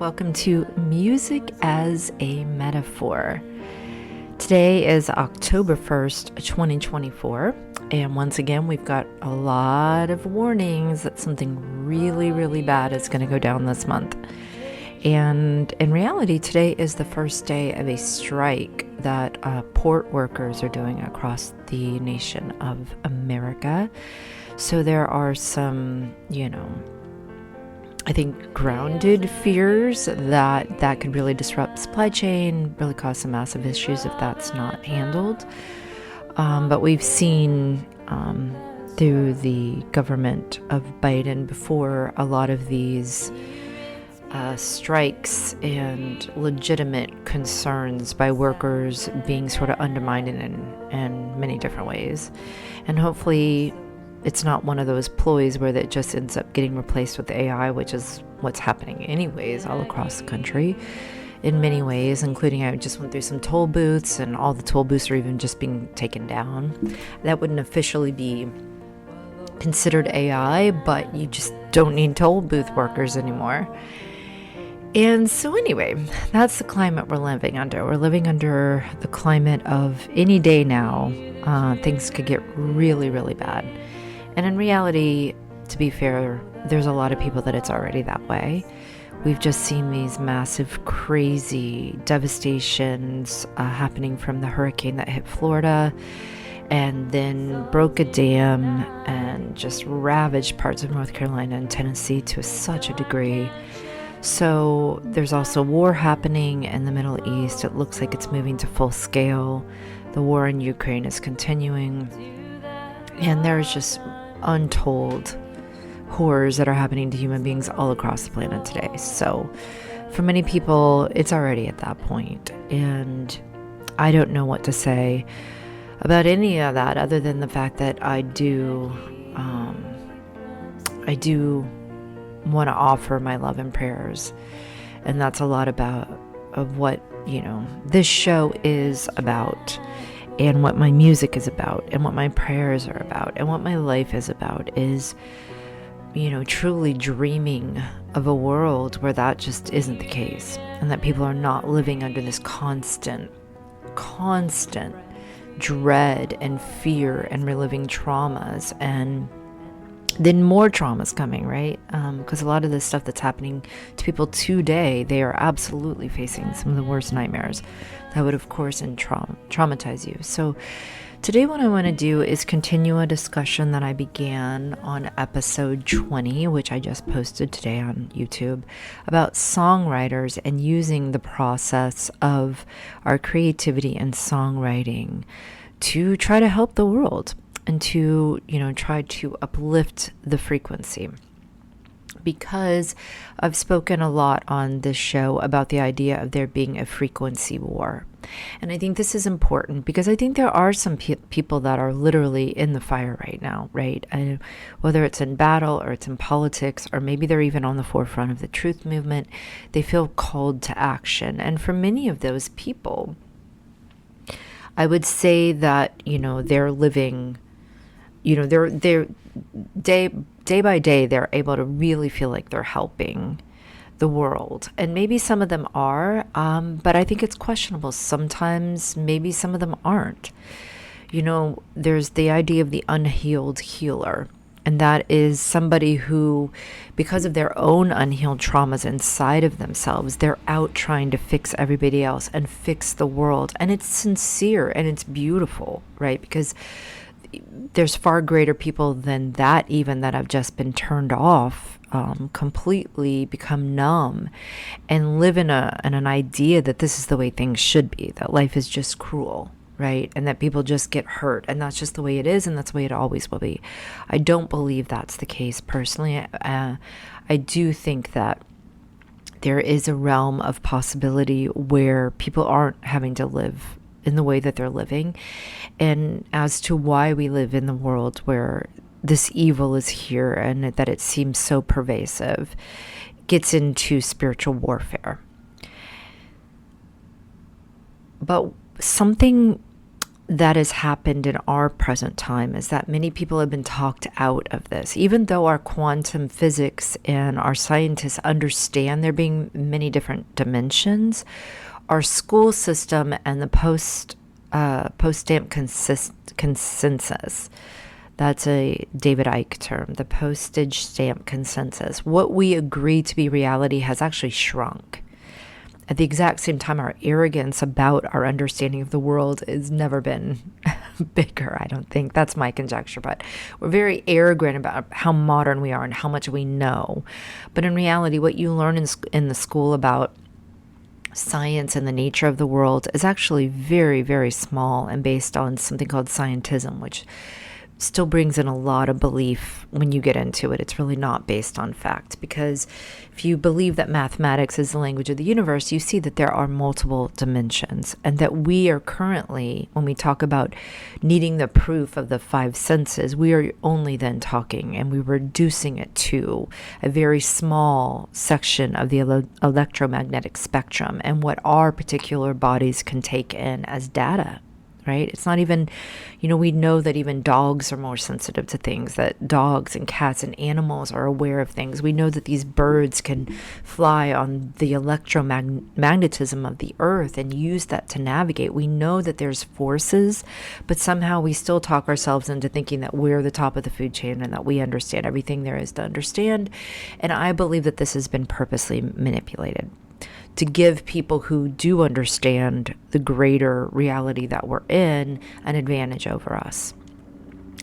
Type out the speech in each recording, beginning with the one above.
Welcome to Music as a Metaphor. Today is October 1st, 2024, and once again, we've got a lot of warnings that something really, really bad is going to go down this month. And in reality, today is the first day of a strike that port workers are doing across the nation of America. So there are some, I think grounded fears that could really disrupt supply chain, really cause some massive issues if that's not handled. But we've seen through the government of Biden before a lot of these strikes and legitimate concerns by workers being sort of undermined in many different ways. And hopefully it's not one of those ploys where that just ends up getting replaced with AI, which is what's happening anyways all across the country in many ways, including I just went through some toll booths and all the toll booths are even just being taken down. That wouldn't officially be considered AI, but you just don't need toll booth workers anymore. And so anyway, that's the climate we're living under. We're living under the climate of any day now, things could get really, really bad. And in reality, to be fair, there's a lot of people that it's already that way. We've just seen these massive, crazy devastations happening from the hurricane that hit Florida and then broke a dam and just ravaged parts of North Carolina and Tennessee to such a degree. So there's also war happening in the Middle East. It looks like it's moving to full scale. The war in Ukraine is continuing. And there's just untold horrors that are happening to human beings all across the planet today. So for many people, it's already at that point. And I don't know what to say about any of that other than the fact that I do want to offer my love and prayers. And that's a lot of what, this show is about. And what my music is about, and what my prayers are about, and what my life is about is, truly dreaming of a world where that just isn't the case. And that people are not living under this constant dread and fear and reliving traumas. And then more traumas coming, right? Because a lot of this stuff that's happening to people today, they are absolutely facing some of the worst nightmares that would, of course, traumatize you. So today what I want to do is continue a discussion that I began on episode 20, which I just posted today on YouTube, about songwriters and using the process of our creativity and songwriting to try to help the world. And to, try to uplift the frequency. Because I've spoken a lot on this show about the idea of there being a frequency war. And I think this is important because I think there are some people that are literally in the fire right now, right? And whether it's in battle or it's in politics, or maybe they're even on the forefront of the truth movement, they feel called to action. And for many of those people, I would say that, they're living, they're day by day, they're able to really feel like they're helping the world. And maybe some of them are, but I think it's questionable. Sometimes maybe some of them aren't. There's the idea of the unhealed healer. And that is somebody who, because of their own unhealed traumas inside of themselves, they're out trying to fix everybody else and fix the world. And it's sincere and it's beautiful, right? Because there's far greater people than that even that have just been turned off, completely become numb and live in an idea that this is the way things should be, that life is just cruel, right? And that people just get hurt and that's just the way it is and that's the way it always will be. I don't believe that's the case personally. I do think that there is a realm of possibility where people aren't having to live in the way that they're living, and as to why we live in the world where this evil is here and that it seems so pervasive, gets into spiritual warfare. But something that has happened in our present time is that many people have been talked out of this. Even though our quantum physics and our scientists understand there being many different dimensions, our school system and the post-stamp consensus, that's a David Icke term, the postage stamp consensus, what we agree to be reality has actually shrunk. At the exact same time, our arrogance about our understanding of the world has never been bigger, I don't think. That's my conjecture, but we're very arrogant about how modern we are and how much we know. But in reality, what you learn in the school about science and the nature of the world is actually very, very small and based on something called scientism, which still brings in a lot of belief when you get into it. It's really not based on fact, because if you believe that mathematics is the language of the universe, you see that there are multiple dimensions, and that we are currently, when we talk about needing the proof of the five senses, we are only then talking, and we're reducing it to a very small section of the electromagnetic spectrum and what our particular bodies can take in as data. Right? It's not even, we know that even dogs are more sensitive to things, that dogs and cats and animals are aware of things. We know that these birds can fly on the electromagnetism of the earth and use that to navigate. We know that there's forces, but somehow we still talk ourselves into thinking that we're the top of the food chain and that we understand everything there is to understand. And I believe that this has been purposely manipulated to give people who do understand the greater reality that we're in an advantage over us.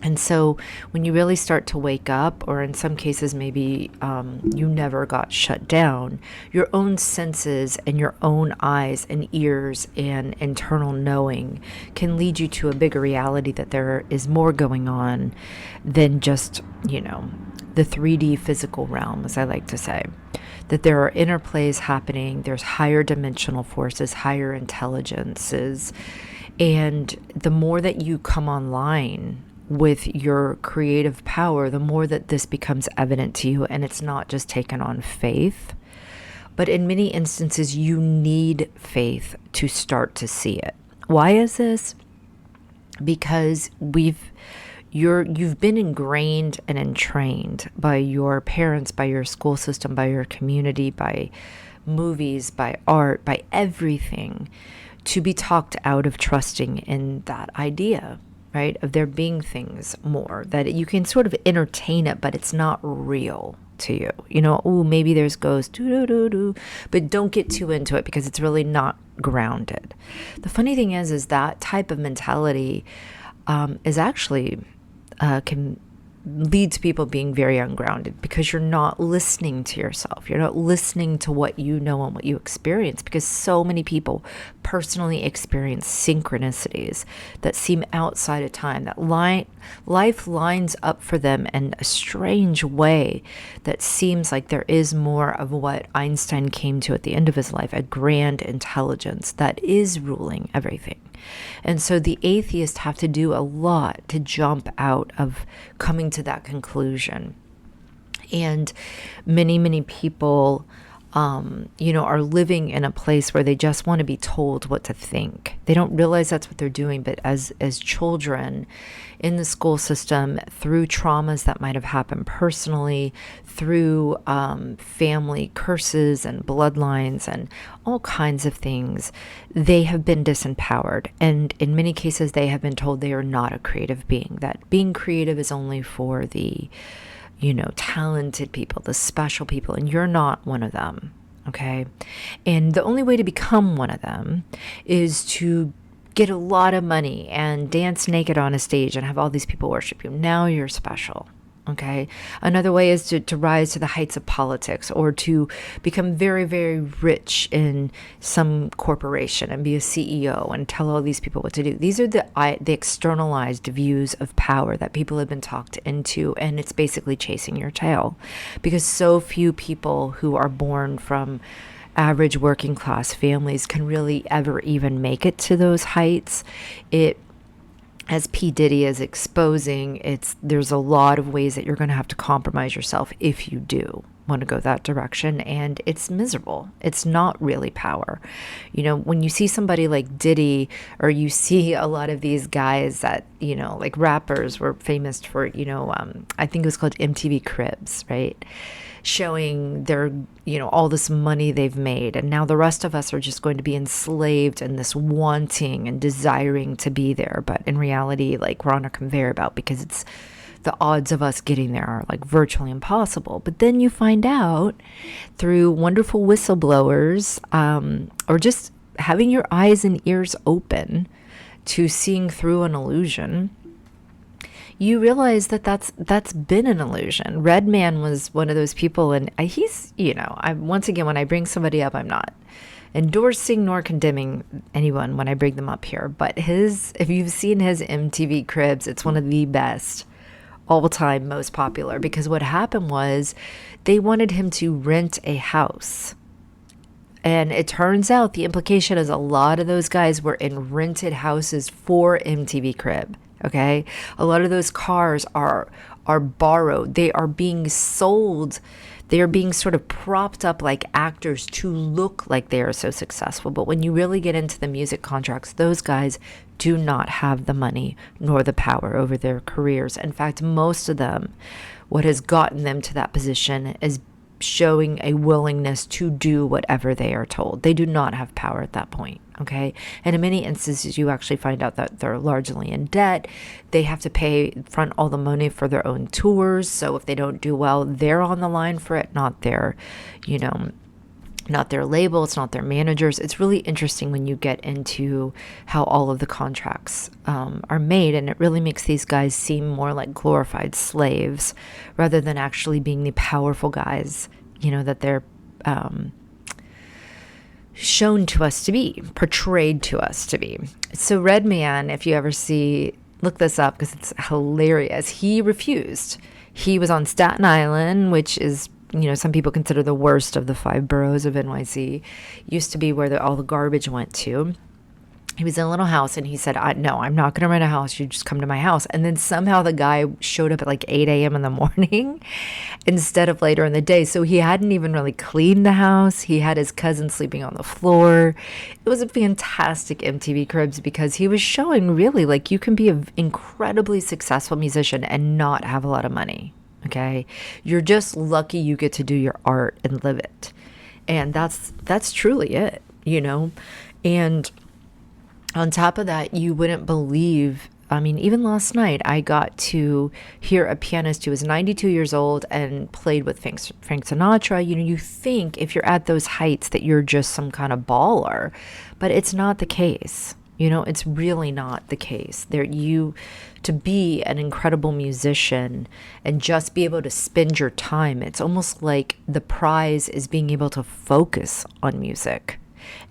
And so when you really start to wake up, or in some cases maybe you never got shut down, your own senses and your own eyes and ears and internal knowing can lead you to a bigger reality, that there is more going on than just, the 3D physical realm, as I like to say. That there are interplays happening, there's higher dimensional forces, higher intelligences, and the more that you come online with your creative power, the more that this becomes evident to you, and it's not just taken on faith, but in many instances you need faith to start to see it. Why is this? Because you've been ingrained and entrained by your parents, by your school system, by your community, by movies, by art, by everything, to be talked out of trusting in that idea, right? Of there being things more, that you can sort of entertain it, but it's not real to you. Oh, maybe there's ghosts, but don't get too into it because it's really not grounded. The funny thing is that type of mentality is actually can lead to people being very ungrounded, because you're not listening to yourself. You're not listening to what you know and what you experience, because so many people personally experience synchronicities that seem outside of time, that life lines up for them in a strange way that seems like there is more of what Einstein came to at the end of his life, a grand intelligence that is ruling everything. And so the atheists have to do a lot to jump out of coming to that conclusion. And many, many people, are living in a place where they just want to be told what to think. They don't realize that's what they're doing. But as children in the school system, through traumas that might have happened personally, through family curses and bloodlines and all kinds of things, they have been disempowered. And in many cases, they have been told they are not a creative being, that being creative is only for the talented people, the special people, and you're not one of them, okay? And the only way to become one of them is to get a lot of money and dance naked on a stage and have all these people worship you. Now you're special, okay? Another way is to rise to the heights of politics, or to become very, very rich in some corporation and be a CEO and tell all these people what to do. These are the externalized views of power that people have been talked into, and it's basically chasing your tail, because so few people who are born from average working class families can really ever even make it to those heights. As P. Diddy is exposing, there's a lot of ways that you're going to have to compromise yourself if you do, want to go that direction, and it's miserable. It's not really power. When you see somebody like Diddy, or you see a lot of these guys that, like rappers were famous for, I think it was called MTV Cribs, right? Showing their, all this money they've made. And now the rest of us are just going to be enslaved in this wanting and desiring to be there. But in reality, like, we're on a conveyor belt because it's the odds of us getting there are like virtually impossible. But then you find out through wonderful whistleblowers, or just having your eyes and ears open to seeing through an illusion, you realize that that's been an illusion. Redman was one of those people, and he's, once again, when I bring somebody up, I'm not endorsing nor condemning anyone when I bring them up here. But if you've seen his MTV Cribs, it's one of the best all time, most popular, because what happened was they wanted him to rent a house. And it turns out the implication is a lot of those guys were in rented houses for MTV Crib. Okay. A lot of those cars are borrowed. They are being sold. They are being sort of propped up like actors to look like they are so successful. But when you really get into the music contracts, those guys do not have the money nor the power over their careers. In fact, most of them, what has gotten them to that position is showing a willingness to do whatever they are told. They do not have power at that point. Okay. And in many instances, you actually find out that they're largely in debt. They have to front all the money for their own tours. So if they don't do well, they're on the line for it, not their, not their label. It's not their managers. It's really interesting when you get into how all of the contracts are made. And it really makes these guys seem more like glorified slaves rather than actually being the powerful guys, that they're shown to us to be, portrayed to us to be. So Redman, if you ever look this up because it's hilarious. He refused. He was on Staten Island, which is, some people consider the worst of the 5 boroughs of NYC. Used to be where all the garbage went to. He was in a little house and he said, no, I'm not going to rent a house. You just come to my house. And then somehow the guy showed up at like 8 a.m. in the morning instead of later in the day. So he hadn't even really cleaned the house. He had his cousin sleeping on the floor. It was a fantastic MTV Cribs because he was showing really like you can be an incredibly successful musician and not have a lot of money. Okay. You're just lucky you get to do your art and live it. And that's truly it, and on top of that, you wouldn't believe, even last night, I got to hear a pianist who was 92 years old and played with Frank Sinatra. You think if you're at those heights that you're just some kind of baller, but it's not the case. It's really not the case. To be an incredible musician and just be able to spend your time, it's almost like the prize is being able to focus on music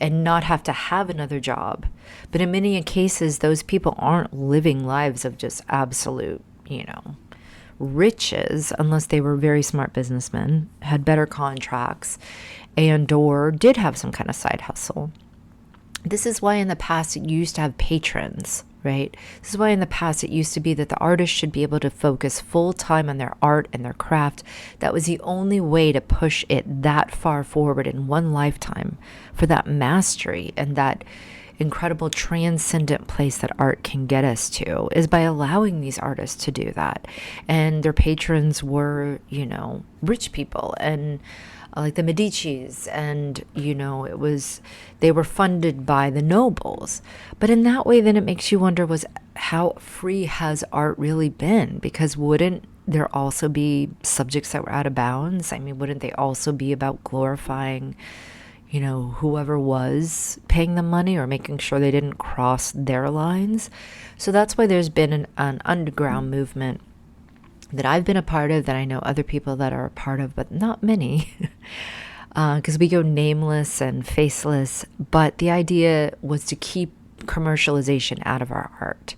and not have to have another job. But in many cases, those people aren't living lives of just absolute, riches unless they were very smart businessmen, had better contracts, and or did have some kind of side hustle. This is why in the past it used to have patrons, right? This is why in the past it used to be that the artist should be able to focus full time on their art and their craft. That was the only way to push it that far forward in one lifetime for that mastery and that incredible transcendent place that art can get us to is by allowing these artists to do that. And their patrons were, rich people and like the Medicis, and they were funded by the nobles. But in that way, then it makes you wonder, how free has art really been? Because wouldn't there also be subjects that were out of bounds? Wouldn't they also be about glorifying, whoever was paying them money or making sure they didn't cross their lines? So that's why there's been an underground movement that I've been a part of, that I know other people that are a part of, but not many, because we go nameless and faceless. But the idea was to keep commercialization out of our art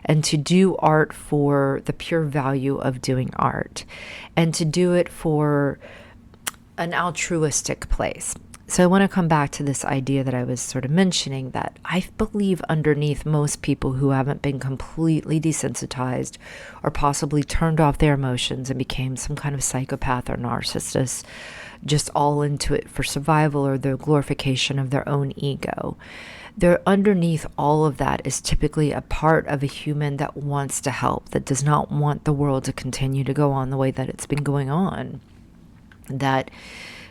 and to do art for the pure value of doing art and to do it for an altruistic place. So I want to come back to this idea that I was sort of mentioning, that I believe underneath most people who haven't been completely desensitized or possibly turned off their emotions and became some kind of psychopath or narcissist, just all into it for survival or the glorification of their own ego. There, underneath all of that is typically a part of a human that wants to help, that does not want the world to continue to go on the way that it's been going on, that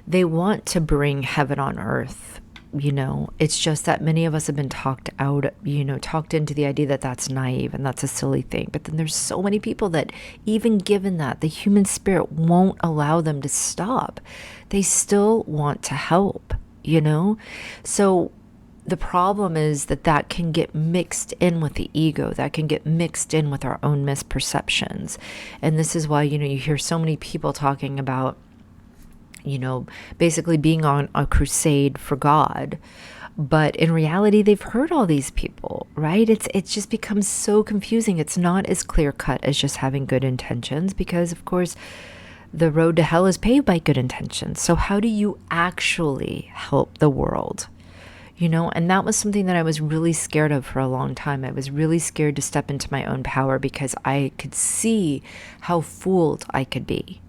they want to bring heaven on earth. It's just that many of us have been talked out, talked into the idea that that's naive and that's a silly thing. But then there's so many people that, even given that, the human spirit won't allow them to stop. They still want to help, So the problem is that can get mixed in with the ego, that can get mixed in with our own misperceptions. And this is why, you hear so many people talking about, basically being on a crusade for God. But in reality, they've hurt all these people, right? It's just becomes so confusing. It's not as clear cut as just having good intentions, because of course, the road to hell is paved by good intentions. So how do you actually help the world? And that was something that I was really scared of for a long time. I was really scared to step into my own power because I could see how fooled I could be,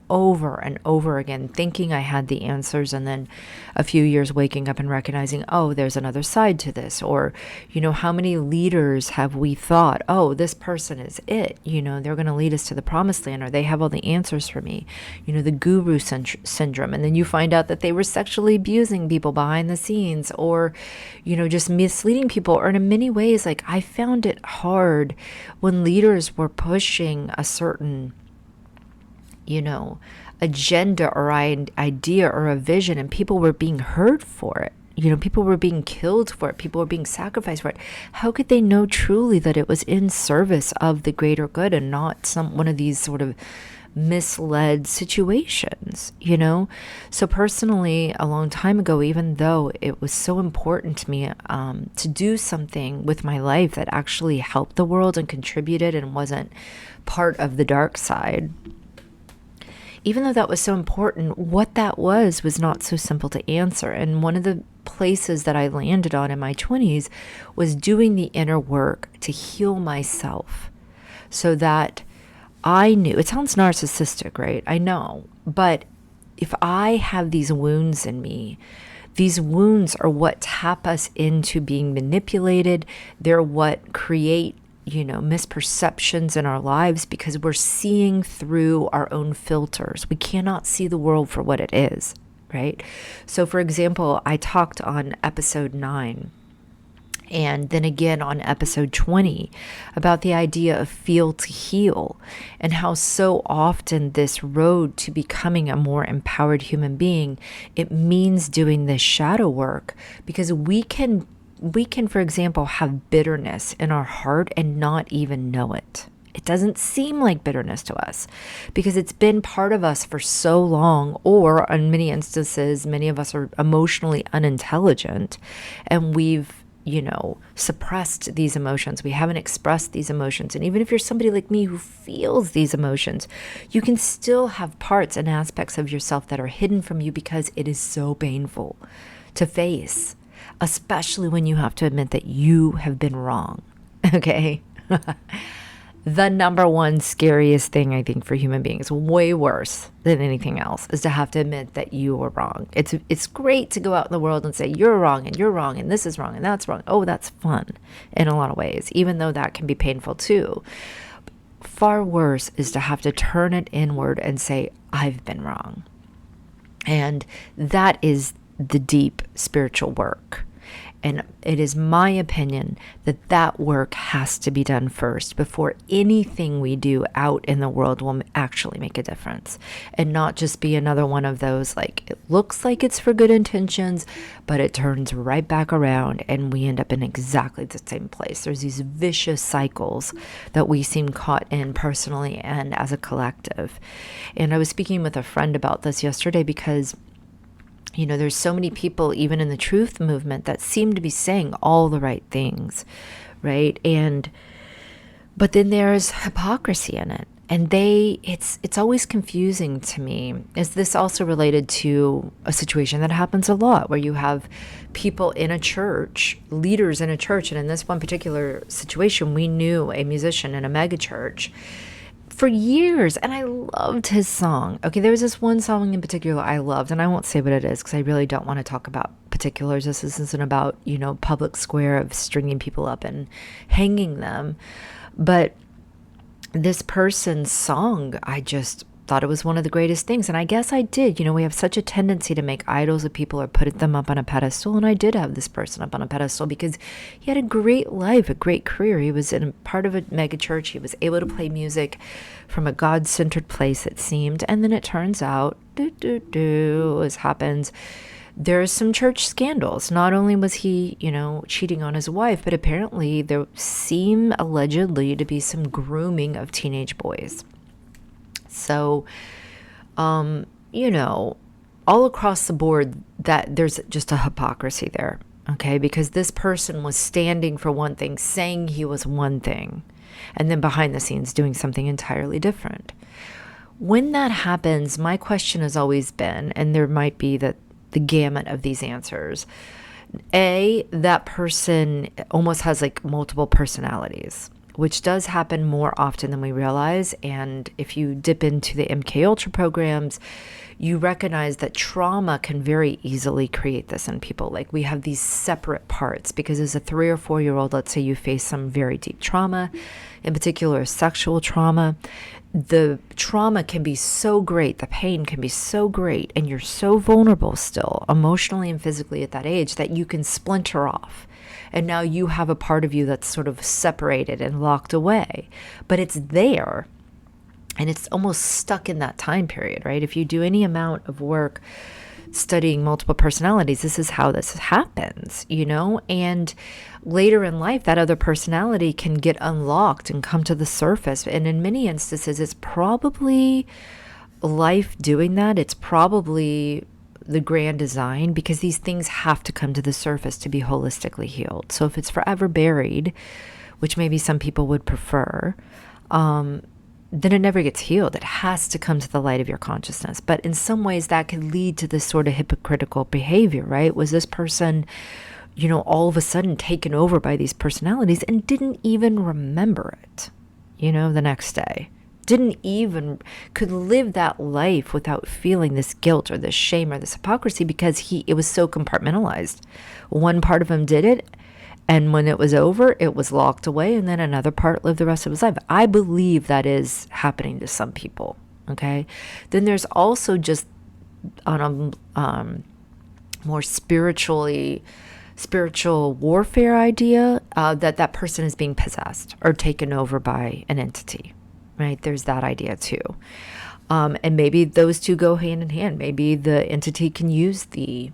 over and over again, thinking I had the answers. And then a few years waking up and recognizing, oh, there's another side to this. Or, how many leaders have we thought, oh, this person is it, they're going to lead us to the promised land, or they have all the answers for me, the guru syndrome. And then you find out that they were sexually abusing people behind the scenes, or, just misleading people. Or in many ways, like, I found it hard when leaders were pushing a certain agenda or idea or a vision, and people were being hurt for it. People were being killed for it. People were being sacrificed for it. How could they know truly that it was in service of the greater good and not one of these sort of misled situations, So personally, a long time ago, even though it was so important to me to do something with my life that actually helped the world and contributed and wasn't part of the dark side, even though that was so important, what that was not so simple to answer. And one of the places that I landed on in my 20s was doing the inner work to heal myself, so that I knew, it sounds narcissistic, right? I know. But if I have these wounds in me, these wounds are what tap us into being manipulated. They're what create misperceptions in our lives, because we're seeing through our own filters. We cannot see the world for what it is, right? So for example, I talked on episode 9 and then again on episode 20 about the idea of feel to heal, and how so often this road to becoming a more empowered human being, it means doing this shadow work, because we can, for example, have bitterness in our heart and not even know it. It doesn't seem like bitterness to us because it's been part of us for so long, or in many instances, many of us are emotionally unintelligent and we've, suppressed these emotions. We haven't expressed these emotions. And even if you're somebody like me who feels these emotions, you can still have parts and aspects of yourself that are hidden from you because it is so painful to face, especially when you have to admit that you have been wrong. Okay? The number one scariest thing, I think, for human beings, way worse than anything else, is to have to admit that you were wrong. It's great to go out in the world and say, you're wrong, and this is wrong, and that's wrong. Oh, that's fun in a lot of ways, even though that can be painful too. Far worse is to have to turn it inward and say, I've been wrong. And that is the deep spiritual work. And it is my opinion that that work has to be done first before anything we do out in the world will actually make a difference, and not just be another one of those, like, it looks like it's for good intentions, but it turns right back around and we end up in exactly the same place. There's these vicious cycles that we seem caught in personally and as a collective. And I was speaking with a friend about this yesterday because there's so many people, even in the truth movement, that seem to be saying all the right things, right? But then there's hypocrisy in it. and it's always confusing to me. Is this also related to a situation that happens a lot where you have people in a church, leaders in a church, and in this one particular situation, we knew a musician in a mega church for years, and I loved his song. Okay, there was this one song in particular I loved, and I won't say what it is because I really don't want to talk about particulars. This isn't about, public square of stringing people up and hanging them. But this person's song, I just thought it was one of the greatest things. And I guess I did. We have such a tendency to make idols of people or put them up on a pedestal. And I did have this person up on a pedestal because he had a great life, a great career. He was in part of a mega church. He was able to play music from a God-centered place, it seemed. And then it turns out, as happens, there's some church scandals. Not only was he, cheating on his wife, but apparently there seem allegedly to be some grooming of teenage boys. So, all across the board, that there's just a hypocrisy there, okay? Because this person was standing for one thing, saying he was one thing, and then behind the scenes doing something entirely different. When that happens, my question has always been, and there might be the gamut of these answers. A, that person almost has like multiple personalities, which does happen more often than we realize. And if you dip into the MK Ultra programs, you recognize that trauma can very easily create this in people. Like we have these separate parts because as a 3 or 4 year old, let's say you face some very deep trauma, in particular sexual trauma, the trauma can be so great, the pain can be so great, and you're so vulnerable still, emotionally and physically at that age, that you can splinter off. And now you have a part of you that's sort of separated and locked away, but it's there. And it's almost stuck in that time period, right? If you do any amount of work studying multiple personalities, this is how this happens, and later in life, that other personality can get unlocked and come to the surface. And in many instances, it's probably life doing that. It's probably the grand design, because these things have to come to the surface to be holistically healed. So if it's forever buried, which maybe some people would prefer, then it never gets healed. It has to come to the light of your consciousness. But in some ways that could lead to this sort of hypocritical behavior, right? Was this person, all of a sudden taken over by these personalities and didn't even remember it, the next day? Could live that life without feeling this guilt or this shame or this hypocrisy because it was so compartmentalized. One part of him did it, and when it was over, it was locked away, and then another part lived the rest of his life. I believe that is happening to some people, okay? Then there's also just on a more spiritual warfare idea that person is being possessed or taken over by an entity, right? There's that idea too. And maybe those two go hand in hand. Maybe the entity can use the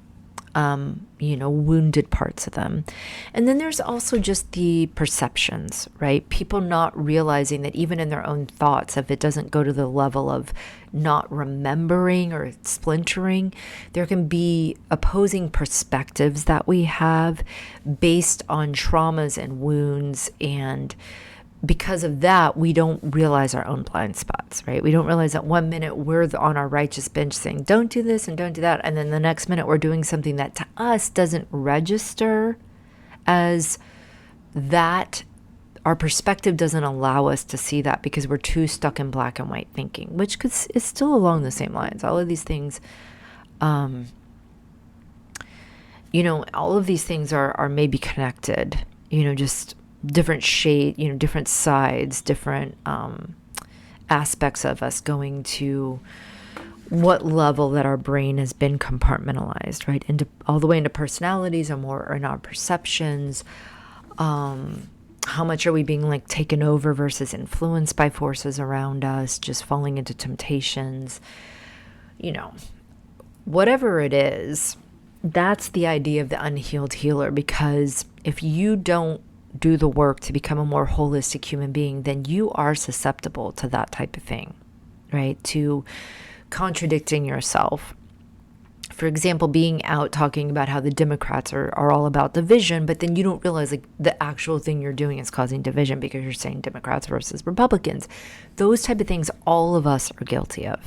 wounded parts of them. And then there's also just the perceptions, right? People not realizing that even in their own thoughts, if it doesn't go to the level of not remembering or splintering, there can be opposing perspectives that we have based on traumas and wounds, and because of that, we don't realize our own blind spots, right? We don't realize that 1 minute we're on our righteous bench saying, don't do this and don't do that. And then the next minute we're doing something that to us doesn't register as that. Our perspective doesn't allow us to see that because we're too stuck in black and white thinking, which is still along the same lines. All of these things, all of these things are maybe connected, just different shade, different sides, different aspects of us going to what level that our brain has been compartmentalized, right? Into all the way into personalities or more in our perceptions. How much are we being taken over versus influenced by forces around us, just falling into temptations, whatever it is. That's the idea of the unhealed healer, because if you don't do the work to become a more holistic human being, then you are susceptible to that type of thing, right? To contradicting yourself, for example, being out talking about how the Democrats are all about division, but then you don't realize like the actual thing you're doing is causing division because you're saying Democrats versus Republicans. Those type of things all of us are guilty of.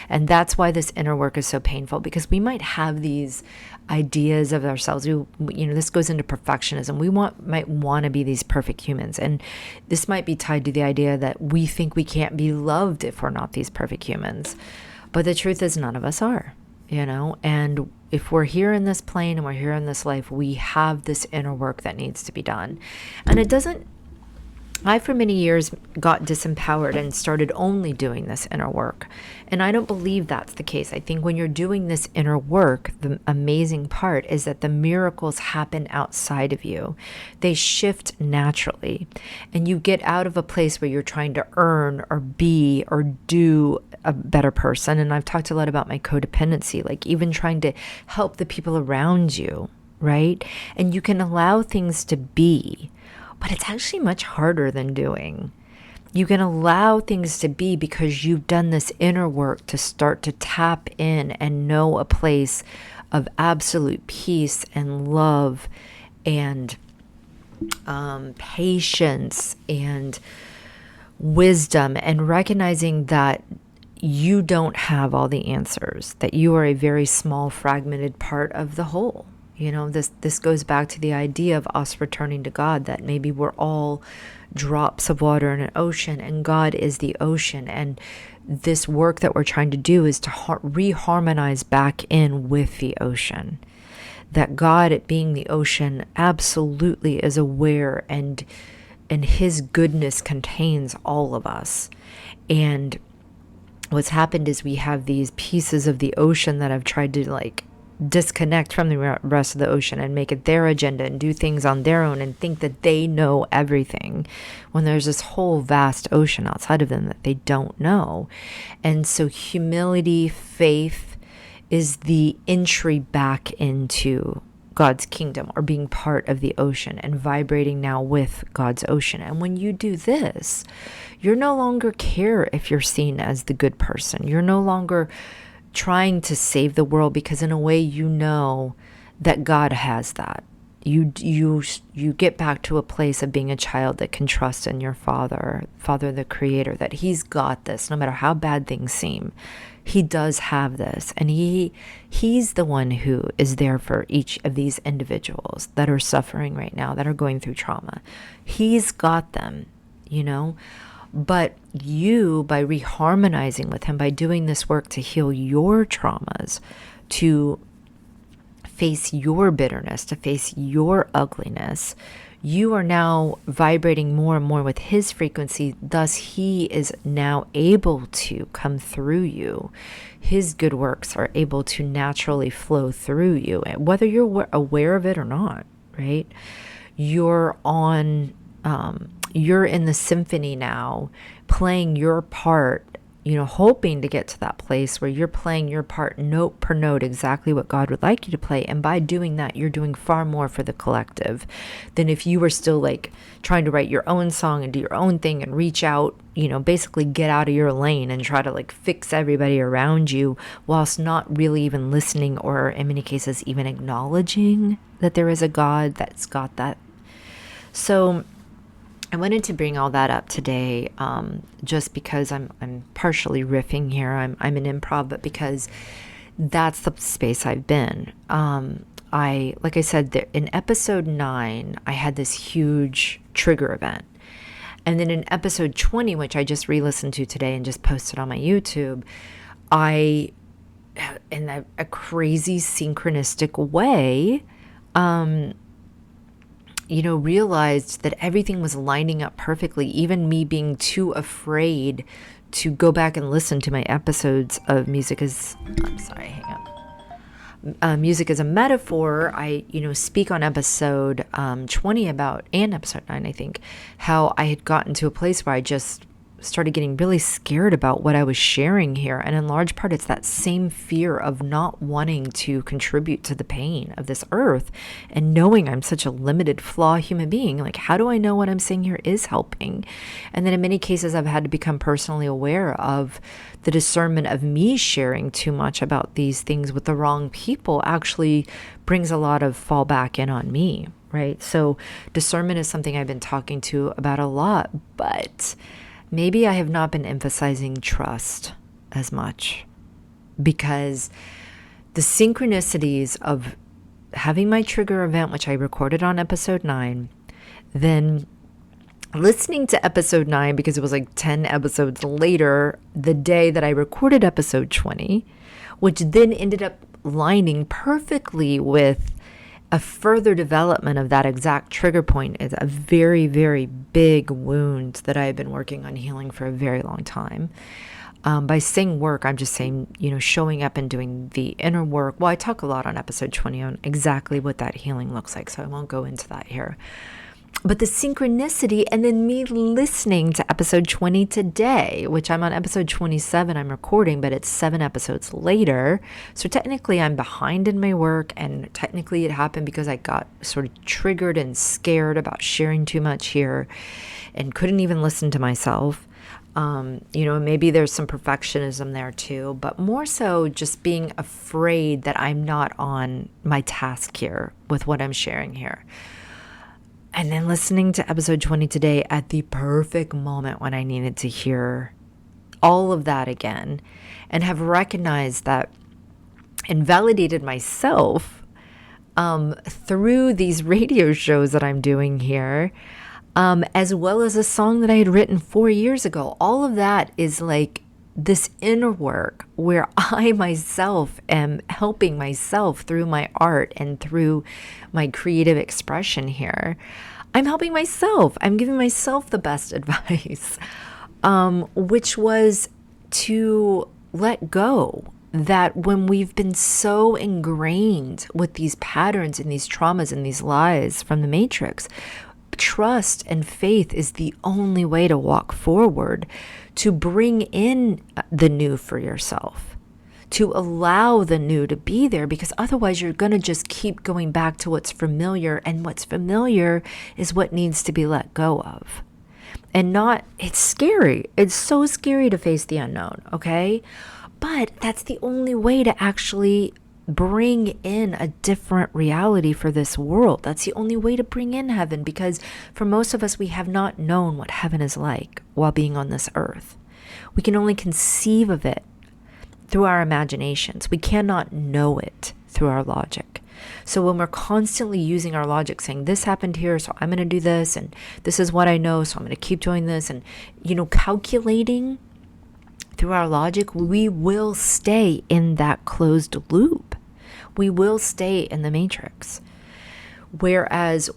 And that's why this inner work is so painful, because we might have these ideas of ourselves. This goes into perfectionism. We might want to be these perfect humans. And this might be tied to the idea that we think we can't be loved if we're not these perfect humans. But the truth is none of us are, and if we're here in this plane and we're here in this life, we have this inner work that needs to be done. And I, for many years, got disempowered and started only doing this inner work. And I don't believe that's the case. I think when you're doing this inner work, the amazing part is that the miracles happen outside of you. They shift naturally. And you get out of a place where you're trying to earn or be or do a better person. And I've talked a lot about my codependency, like even trying to help the people around you, right? And you can allow things to be. But it's actually much harder than doing. You can allow things to be because you've done this inner work to start to tap in and know a place of absolute peace and love and patience and wisdom, and recognizing that you don't have all the answers, that you are a very small, fragmented part of the whole. This goes back to the idea of us returning to God, that maybe we're all drops of water in an ocean and God is the ocean. And this work that we're trying to do is to reharmonize back in with the ocean. That God, at being the ocean, absolutely is aware, and his goodness contains all of us. And what's happened is we have these pieces of the ocean that have tried to disconnect from the rest of the ocean and make it their agenda and do things on their own and think that they know everything, when there's this whole vast ocean outside of them that they don't know. And so humility, faith is the entry back into God's kingdom, or being part of the ocean and vibrating now with God's ocean. And when you do this, you're no longer care if you're seen as the good person. You're no longer trying to save the world, because in a way you know that God has that. You get back to a place of being a child that can trust in your Father the Creator, that He's got this no matter how bad things seem. He does have this, and He's the one who is there for each of these individuals that are suffering right now, that are going through trauma. He's got them, But you, by reharmonizing with Him, by doing this work to heal your traumas, to face your bitterness, to face your ugliness, you are now vibrating more and more with His frequency. Thus, He is now able to come through you. His good works are able to naturally flow through you, whether you're aware of it or not, right? You're in the symphony now, playing your part, hoping to get to that place where you're playing your part note per note exactly what God would like you to play. And by doing that, you're doing far more for the collective than if you were still trying to write your own song and do your own thing and reach out, basically get out of your lane and try to fix everybody around you, whilst not really even listening, or in many cases even acknowledging that there is a God that's got that. So I wanted to bring all that up today, just because I'm partially riffing here. I'm an improv, but because that's the space I've been. Like I said, in episode 9, I had this huge trigger event. And then in episode 20, which I just re-listened to today and just posted on my YouTube, I, in a crazy synchronistic way, realized that everything was lining up perfectly, even me being too afraid to go back and listen to my episodes of Music as a Metaphor. I, speak on episode 20 about, and episode 9, I think, how I had gotten to a place where I just started getting really scared about what I was sharing here. And in large part, it's that same fear of not wanting to contribute to the pain of this earth and knowing I'm such a limited, flawed human being. Like, how do I know what I'm saying here is helping? And then in many cases, I've had to become personally aware of the discernment of me sharing too much about these things with the wrong people actually brings a lot of fall back in on me, right? So discernment is something I've been talking to about a lot, but maybe I have not been emphasizing trust as much, because the synchronicities of having my trigger event, which I recorded on episode 9, then listening to episode 9, because it was like 10 episodes later, the day that I recorded episode 20, which then ended up lining perfectly with a further development of that exact trigger point. Is a very, very big wound that I have been working on healing for a very long time. By saying work, I'm just saying, showing up and doing the inner work. Well, I talk a lot on episode 20 on exactly what that healing looks like, so I won't go into that here. But the synchronicity, and then me listening to episode 20 today, which I'm on episode 27, I'm recording, but it's 7 episodes later. So technically I'm behind in my work, and technically it happened because I got sort of triggered and scared about sharing too much here and couldn't even listen to myself. Maybe there's some perfectionism there too, but more so just being afraid that I'm not on my task here with what I'm sharing here. And then listening to episode 20 today at the perfect moment when I needed to hear all of that again, and have recognized that and validated myself through these radio shows that I'm doing here, as well as a song that I had written 4 years ago. All of that is like this inner work where I myself am helping myself through my art and through my creative expression here. I'm helping myself. I'm giving myself the best advice, which was to let go. That when we've been so ingrained with these patterns and these traumas and these lies from the Matrix, trust and faith is the only way to walk forward, to bring in the new for yourself, to allow the new to be there, because otherwise you're going to just keep going back to what's familiar, and what's familiar is what needs to be let go of. And it's scary. It's so scary to face the unknown, okay? But that's the only way to actually bring in a different reality for this world. That's the only way to bring in heaven, because for most of us, we have not known what heaven is like while being on this earth. We can only conceive of it through our imaginations. We cannot know it through our logic. So when we're constantly using our logic, saying this happened here, so I'm going to do this, and this is what I know, so I'm going to keep doing this, and calculating through our logic, we will stay in that closed loop. We will stay in the Matrix. Whereas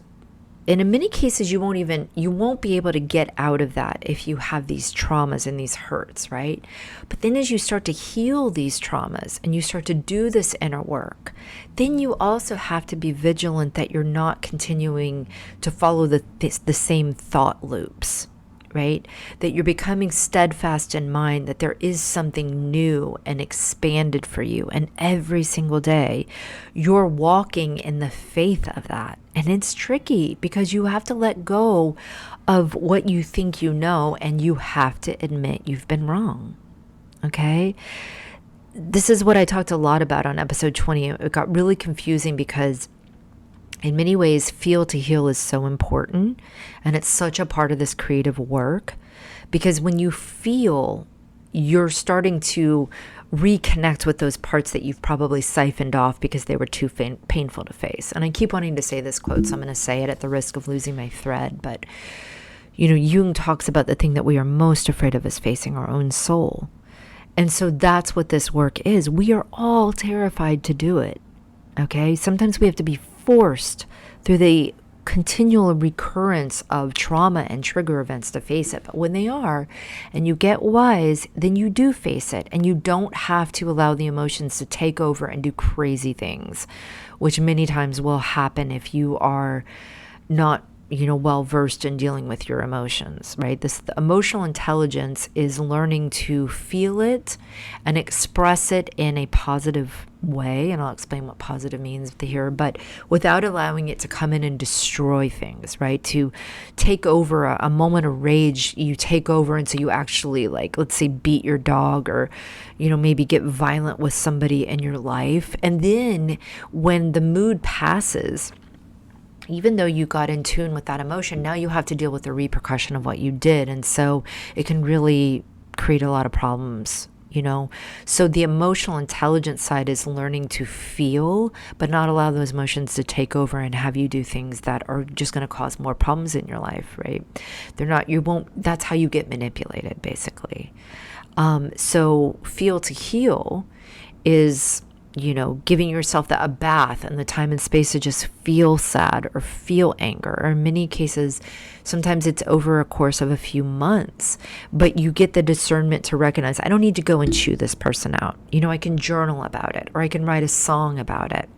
in many cases, you won't be able to get out of that if you have these traumas and these hurts, right? But then as you start to heal these traumas and you start to do this inner work, then you also have to be vigilant that you're not continuing to follow the same thought loops, right? That you're becoming steadfast in mind that there is something new and expanded for you. And every single day, you're walking in the faith of that. And it's tricky because you have to let go of what you think you know, and you have to admit you've been wrong. Okay? This is what I talked a lot about on episode 20. It got really confusing because in many ways, feel to heal is so important, and it's such a part of this creative work, because when you feel, you're starting to reconnect with those parts that you've probably siphoned off because they were too painful to face. And I keep wanting to say this quote, so I'm going to say it at the risk of losing my thread. But, Jung talks about the thing that we are most afraid of is facing our own soul. And so that's what this work is. We are all terrified to do it. Okay? Sometimes we have to be forced through the continual recurrence of trauma and trigger events to face it. But when they are, and you get wise, then you do face it, and you don't have to allow the emotions to take over and do crazy things, which many times will happen if you are not well versed in dealing with your emotions, right? The emotional intelligence is learning to feel it and express it in a positive way. And I'll explain what positive means here, but without allowing it to come in and destroy things, right? To take over a moment of rage, you take over. And so you actually, like, let's say, beat your dog, or, maybe get violent with somebody in your life. And then when the mood passes, even though you got in tune with that emotion, now you have to deal with the repercussion of what you did. And so it can really create a lot of problems, So the emotional intelligence side is learning to feel, but not allow those emotions to take over and have you do things that are just going to cause more problems in your life, right? That's how you get manipulated, basically. So feel to heal is, giving yourself a bath and the time and space to just feel sad or feel anger. Or in many cases, sometimes it's over a course of a few months, but you get the discernment to recognize, I don't need to go and chew this person out. I can journal about it, or I can write a song about it.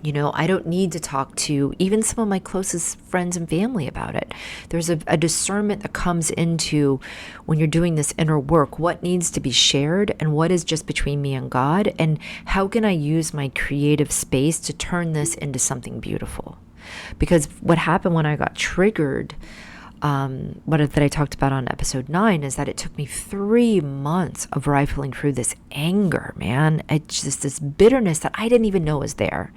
I don't need to talk to even some of my closest friends and family about it. There's a discernment that comes into when you're doing this inner work, what needs to be shared and what is just between me and God, and how can I use my creative space to turn this into something beautiful? Because what happened when I got triggered, that I talked about on episode 9, is that it took me 3 months of rifling through this anger, man. It's just this bitterness that I didn't even know was there.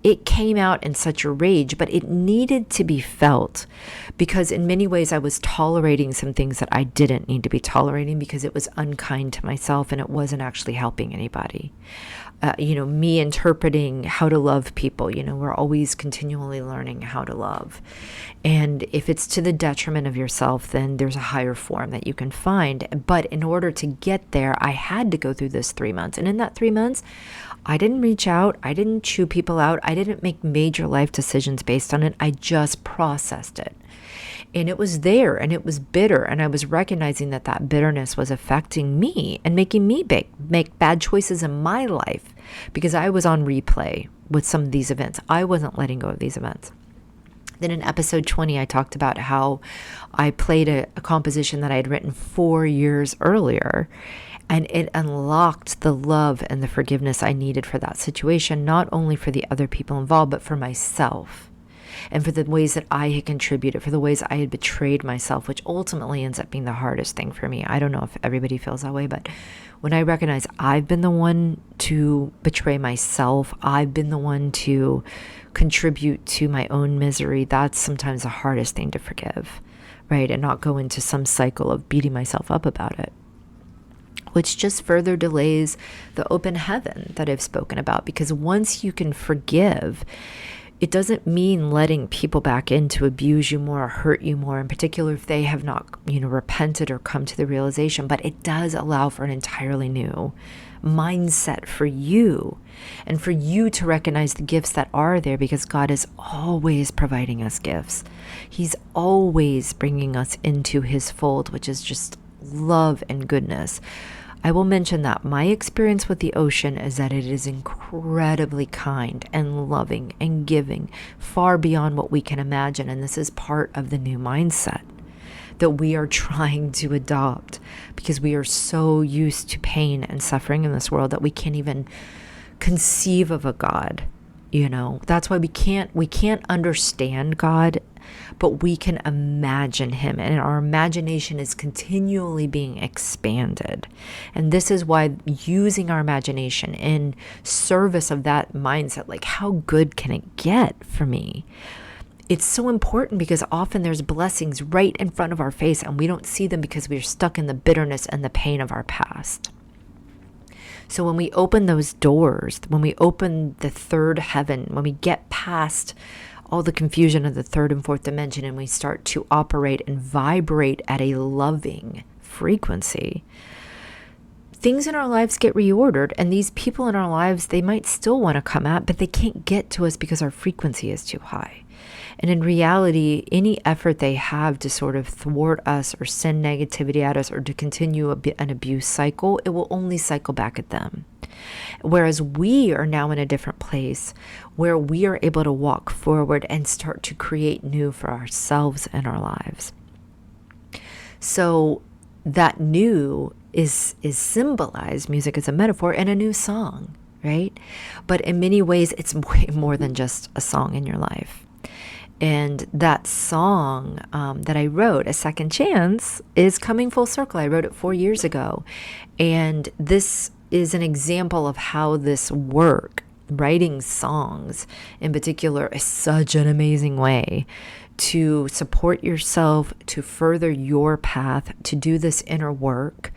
It came out in such a rage, but it needed to be felt, because in many ways I was tolerating some things that I didn't need to be tolerating, because it was unkind to myself and it wasn't actually helping anybody. Me interpreting how to love people, we're always continually learning how to love. And if it's to the detriment of yourself, then there's a higher form that you can find. But in order to get there, I had to go through this 3 months. And in that 3 months, I didn't reach out. I didn't chew people out. I didn't make major life decisions based on it. I just processed it. And it was there, and it was bitter. And I was recognizing that bitterness was affecting me and making me make bad choices in my life, because I was on replay with some of these events. I wasn't letting go of these events. Then in episode 20, I talked about how I played a composition that I had written 4 years earlier, and it unlocked the love and the forgiveness I needed for that situation, not only for the other people involved, but for myself. And for the ways that I had contributed, for the ways I had betrayed myself, which ultimately ends up being the hardest thing for me. I don't know if everybody feels that way, but when I recognize I've been the one to betray myself, I've been the one to contribute to my own misery, that's sometimes the hardest thing to forgive, right? And not go into some cycle of beating myself up about it, which just further delays the open heaven that I've spoken about. Because once you can forgive, it doesn't mean letting people back in to abuse you more or hurt you more, in particular if they have not, repented or come to the realization. But it does allow for an entirely new mindset for you, and for you to recognize the gifts that are there, because God is always providing us gifts. He's always bringing us into his fold, which is just love and goodness. I will mention that my experience with the ocean is that it is incredibly kind and loving and giving, far beyond what we can imagine. And this is part of the new mindset that we are trying to adopt, because we are so used to pain and suffering in this world that we can't even conceive of a God. That's why we can't understand God, but we can imagine him, and our imagination is continually being expanded. And this is why using our imagination in service of that mindset, like how good can it get for me? It's so important, because often there's blessings right in front of our face and we don't see them because we're stuck in the bitterness and the pain of our past. So when we open those doors, when we open the third heaven, when we get past all the confusion of the third and fourth dimension, and we start to operate and vibrate at a loving frequency, things in our lives get reordered. And these people in our lives, they might still want to come at, but they can't get to us because our frequency is too high. And in reality, any effort they have to sort of thwart us or send negativity at us or to continue an abuse cycle, it will only cycle back at them. Whereas we are now in a different place where we are able to walk forward and start to create new for ourselves and our lives. So that new is symbolized, music is a metaphor, in a new song, right? But in many ways, it's way more than just a song in your life. And that song that I wrote, A Second Chance, is coming full circle. I wrote it 4 years ago. And this is an example of how this work, writing songs in particular, is such an amazing way to support yourself, to further your path, to do this inner work.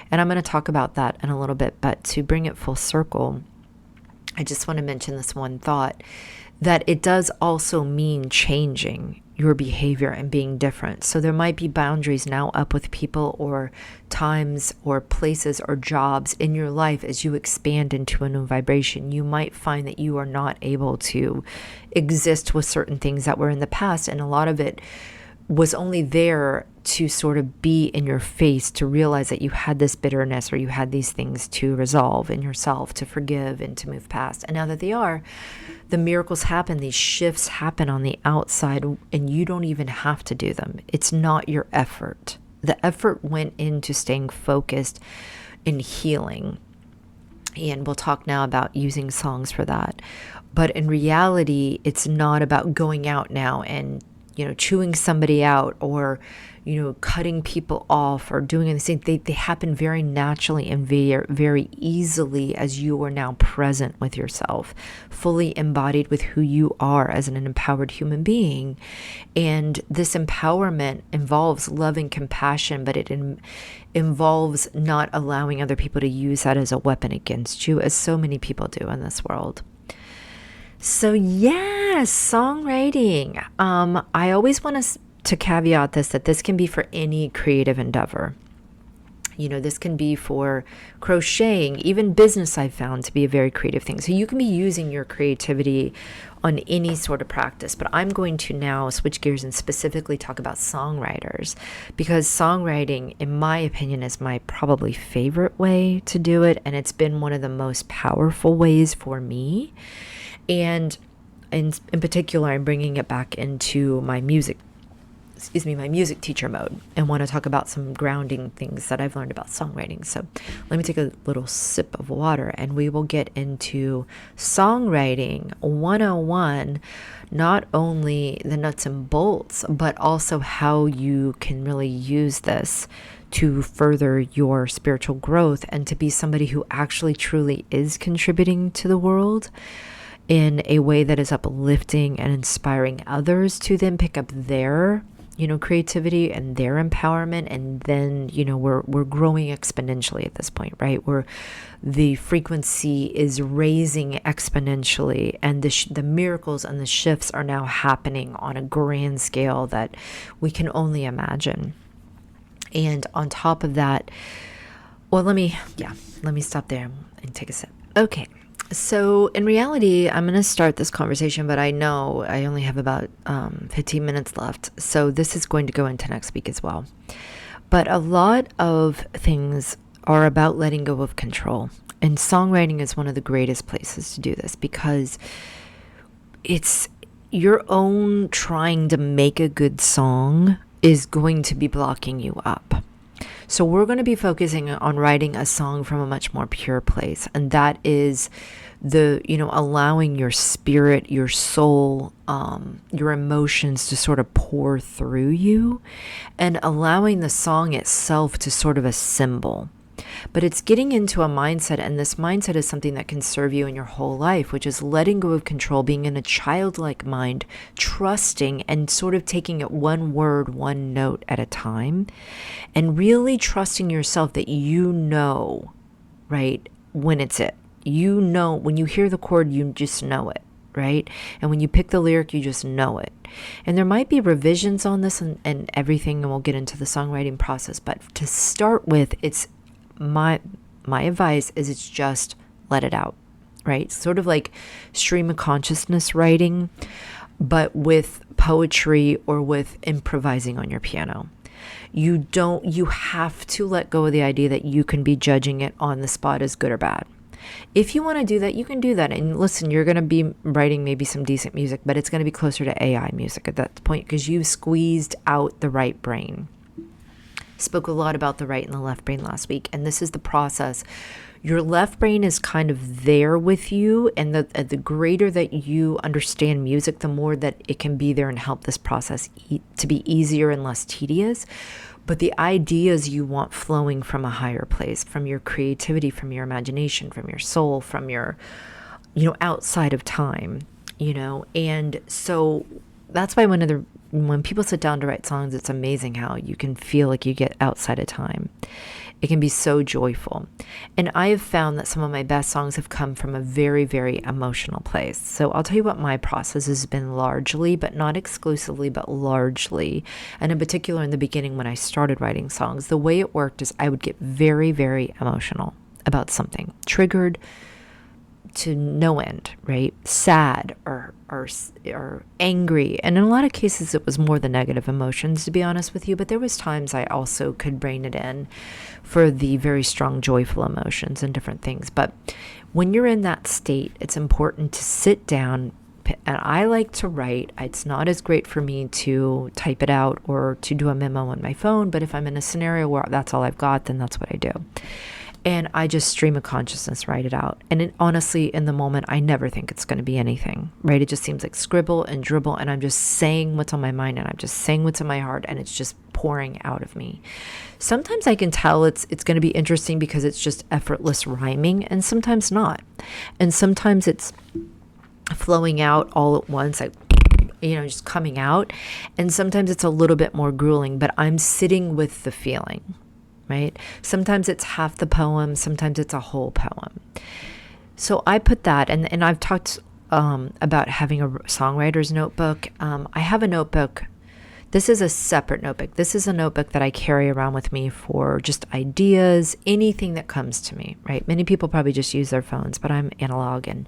And I'm going to talk about that in a little bit, but to bring it full circle, I just want to mention this one thought, that it does also mean changing your behavior and being different. So there might be boundaries now up with people or times or places or jobs in your life as you expand into a new vibration. You might find that you are not able to exist with certain things that were in the past, and a lot of it was only there to sort of be in your face, to realize that you had this bitterness or you had these things to resolve in yourself, to forgive and to move past. And now that they are, the miracles happen, these shifts happen on the outside, and you don't even have to do them. It's not your effort. The effort went into staying focused in healing. And we'll talk now about using songs for that. But in reality, it's not about going out now and chewing somebody out or, cutting people off or doing anything. They happen very naturally and very, very easily as you are now present with yourself, fully embodied with who you are as an empowered human being. And this empowerment involves love and compassion, but it involves not allowing other people to use that as a weapon against you, as so many people do in this world. So yes, songwriting. I always want to caveat this, that this can be for any creative endeavor. This can be for crocheting, even business I've found to be a very creative thing. So you can be using your creativity on any sort of practice. But I'm going to now switch gears and specifically talk about songwriters, because songwriting, in my opinion, is my probably favorite way to do it. And it's been one of the most powerful ways for me. And in particular, I'm bringing it back into my music teacher mode, and want to talk about some grounding things that I've learned about songwriting. So let me take a little sip of water and we will get into songwriting 101, not only the nuts and bolts, but also how you can really use this to further your spiritual growth and to be somebody who actually truly is contributing to the world in a way that is uplifting and inspiring others to then pick up their creativity and their empowerment. And then we're growing exponentially at this point, right, where the frequency is raising exponentially, and the miracles and the shifts are now happening on a grand scale that we can only imagine. And on top of that, well, let me stop there and take a sip. Okay. So in reality, I'm going to start this conversation, but I know I only have about 15 minutes left. So this is going to go into next week as well. But a lot of things are about letting go of control. And songwriting is one of the greatest places to do this, because it's your own trying to make a good song is going to be blocking you up. So we're going to be focusing on writing a song from a much more pure place. And that is allowing your spirit, your soul, your emotions to sort of pour through you, and allowing the song itself to sort of assemble. But it's getting into a mindset, and this mindset is something that can serve you in your whole life, which is letting go of control, being in a childlike mind, trusting and sort of taking it one word, one note at a time, and really trusting yourself that right, when it's it. When you hear the chord, you just know it, right? And when you pick the lyric, you just know it. And there might be revisions on this and everything, and we'll get into the songwriting process. But to start with, it's my advice is it's just let it out, right? Sort of like stream of consciousness writing, but with poetry or with improvising on your piano. You have to let go of the idea that you can be judging it on the spot as good or bad. If you want to do that, you can do that. And listen, you're going to be writing maybe some decent music, but it's going to be closer to AI music at that point because you've squeezed out the right brain. Spoke a lot about the right and the left brain last week, and this is the process. Your left brain is kind of there with you, and the greater that you understand music, the more that it can be there and help this process to be easier and less tedious. But the ideas you want flowing from a higher place, from your creativity, from your imagination, from your soul, from your, outside of time, and so that's why when people sit down to write songs, it's amazing how you can feel like you get outside of time. It can be so joyful. And I have found that some of my best songs have come from a very, very emotional place. So I'll tell you what my process has been largely, but not exclusively, but largely. And in particular, in the beginning, when I started writing songs, the way it worked is I would get very, very emotional about something, triggered to no end, right? Sad or angry. And in a lot of cases, it was more the negative emotions, to be honest with you. But there was times I also could rein it in for the very strong, joyful emotions and different things. But when you're in that state, it's important to sit down. And I like to write. It's not as great for me to type it out or to do a memo on my phone. But if I'm in a scenario where that's all I've got, then that's what I do. And I just stream of consciousness, write it out. And honestly, in the moment, I never think it's going to be anything, right? It just seems like scribble and dribble, and I'm just saying what's on my mind, and I'm just saying what's in my heart, and it's just pouring out of me. Sometimes I can tell it's going to be interesting because it's just effortless rhyming, and sometimes not. And sometimes it's flowing out all at once, like, just coming out. And sometimes it's a little bit more grueling, but I'm sitting with the feeling. Right? Sometimes it's half the poem, sometimes it's a whole poem. So I put that, and I've talked about having a songwriter's notebook. I have a notebook. This is a separate notebook. This is a notebook that I carry around with me for just ideas, anything that comes to me, right? Many people probably just use their phones, but I'm analog, and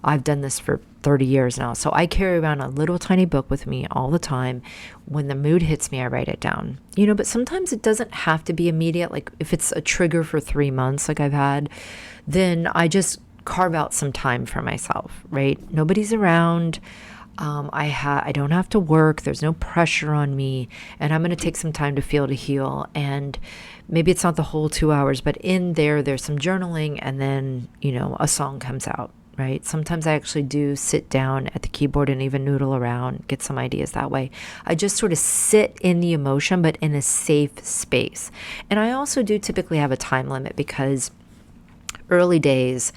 I've done this for 30 years now. So I carry around a little tiny book with me all the time. When the mood hits me, I write it down. But sometimes it doesn't have to be immediate. Like if it's a trigger for 3 months, like I've had, then I just carve out some time for myself, right? Nobody's around. I don't have to work. There's no pressure on me, and I'm going to take some time to feel, to heal. And maybe it's not the whole 2 hours, but in there's some journaling, and then, a song comes out, right? Sometimes I actually do sit down at the keyboard and even noodle around, get some ideas that way. I just sort of sit in the emotion, but in a safe space. And I also do typically have a time limit because early days,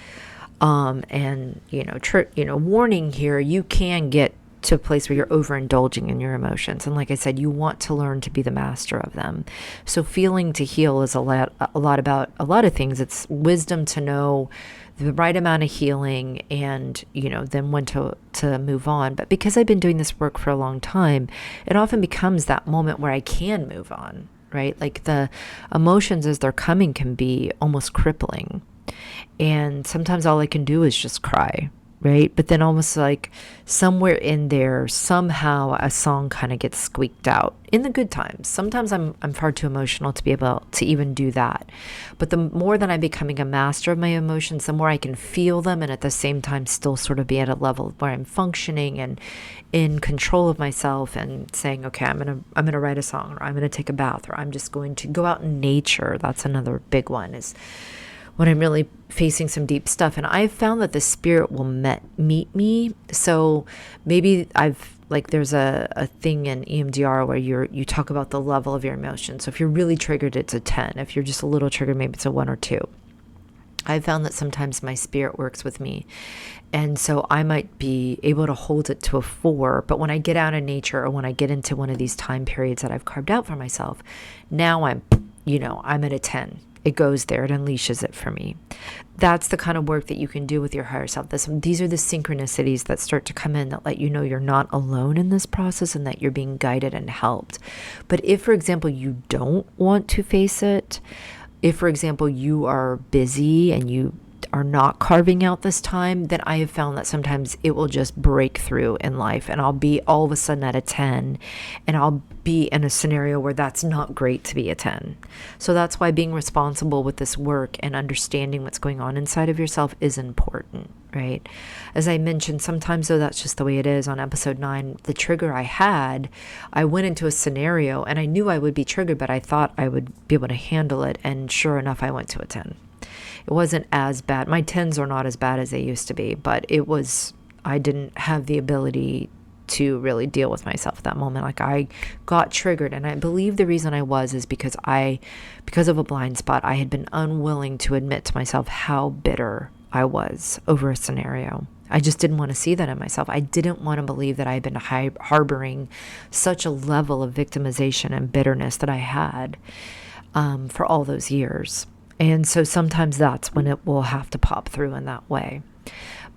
and warning here, you can get to a place where you're overindulging in your emotions. And like I said, you want to learn to be the master of them. So feeling to heal is a lot about a lot of things. It's wisdom to know the right amount of healing and, then when to move on. But because I've been doing this work for a long time, it often becomes that moment where I can move on, right? Like the emotions as they're coming can be almost crippling. And sometimes all I can do is just cry, right? But then almost like somewhere in there, somehow a song kind of gets squeaked out in the good times. Sometimes I'm far too emotional to be able to even do that. But the more that I'm becoming a master of my emotions, the more I can feel them, and at the same time still sort of be at a level where I'm functioning and in control of myself and saying, okay, I'm gonna write a song, or I'm gonna take a bath, or I'm just going to go out in nature. That's another big one, is when I'm really facing some deep stuff. And I've found that the spirit will meet me. So maybe there's a thing in EMDR where you talk about the level of your emotion. So if you're really triggered, it's a 10. If you're just a little triggered, maybe it's a 1 or 2. I've found that sometimes my spirit works with me. And so I might be able to hold it to a 4. But when I get out in nature, or when I get into one of these time periods that I've carved out for myself, now I'm at a 10. It goes there. It unleashes it for me. That's the kind of work that you can do with your higher self. These are the synchronicities that start to come in that let you know you're not alone in this process and that you're being guided and helped. But if, for example, you don't want to face it, if, for example, you are busy and you are not carving out this time, then I have found that sometimes it will just break through in life, and I'll be all of a sudden at a 10, and I'll be in a scenario where that's not great to be a 10. So that's why being responsible with this work and understanding what's going on inside of yourself is important, right? As I mentioned, sometimes though that's just the way it is. On episode 9, the trigger I had, I went into a scenario and I knew I would be triggered, but I thought I would be able to handle it, and sure enough, I went to a 10. It wasn't as bad. My 10s are not as bad as they used to be, but I didn't have the ability to really deal with myself at that moment. Like, I got triggered, and I believe the reason I was is because of a blind spot, I had been unwilling to admit to myself how bitter I was over a scenario. I just didn't want to see that in myself. I didn't want to believe that I had been harboring such a level of victimization and bitterness that I had for all those years. And so sometimes that's when it will have to pop through in that way.